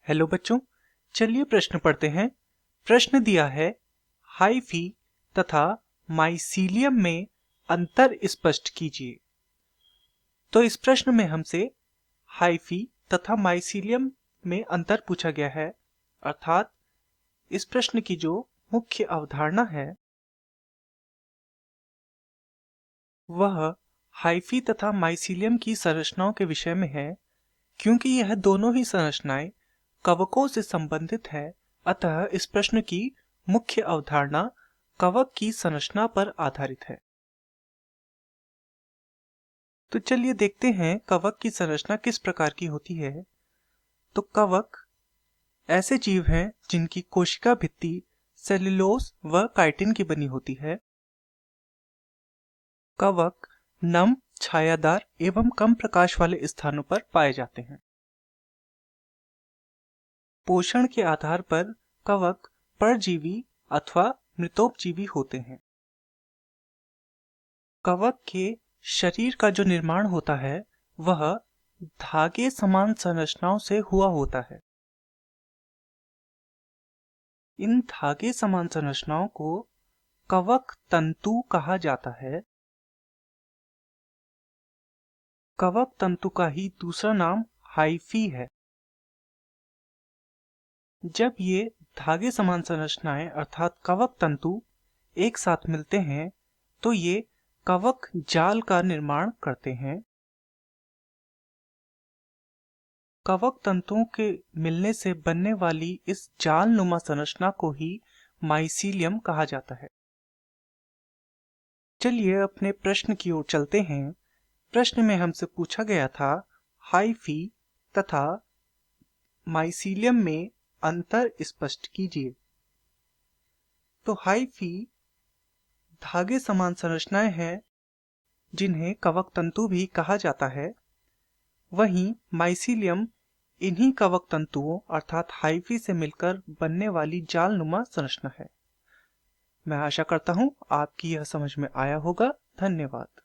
Hello बच्चों, चलिए प्रश्न पढ़ते हैं। प्रश्न दिया है, हाइफी तथा माइसीलियम में अंतर स्पष्ट कीजिए। तो इस प्रश्न में हमसे हाइफी तथा माइसीलियम में अंतर पूछा गया है, अर्थात इस प्रश्न की जो मुख्य अवधारणा है वह हाइफी तथा माइसीलियम की संरचनाओं के विषय में है। क्योंकि यह दोनों ही संरचनाएं कवकों से संबंधित है, अतः इस प्रश्न की मुख्य अवधारणा कवक की संरचना पर आधारित है। तो चलिए देखते हैं कवक की संरचना किस प्रकार की होती है। तो कवक ऐसे जीव हैं जिनकी कोशिका भित्ति सेल्यूलोज व काइटिन की बनी होती है। कवक नम, छायादार एवं कम प्रकाश वाले स्थानों पर पाए जाते हैं। पोषण के आधार पर कवक परजीवी अथवा मृतोपजीवी होते हैं। कवक के शरीर का जो निर्माण होता है वह धागे समान संरचनाओं से हुआ होता है। इन धागे समान संरचनाओं को कवक तंतु कहा जाता है। कवक तंतु का ही दूसरा नाम हाइफी है। जब ये धागे समान संरचनाएं अर्थात कवक तंतु एक साथ मिलते हैं तो ये कवक जाल का निर्माण करते हैं। कवक तंतुओं के मिलने से बनने वाली इस जाल नुमा संरचना को ही माइसीलियम कहा जाता है। चलिए अपने प्रश्न की ओर चलते हैं। प्रश्न में हमसे पूछा गया था, हाइफी तथा माइसीलियम में अंतर स्पष्ट कीजिए। तो हाइफी धागे समान संरचनाएं हैं जिन्हें कवक तंतु भी कहा जाता है। वहीं माइसीलियम इन्हीं कवक तंतुओं अर्थात हाइफी से मिलकर बनने वाली जाल नुमा संरचना है। मैं आशा करता हूं आपकी यह समझ में आया होगा। धन्यवाद।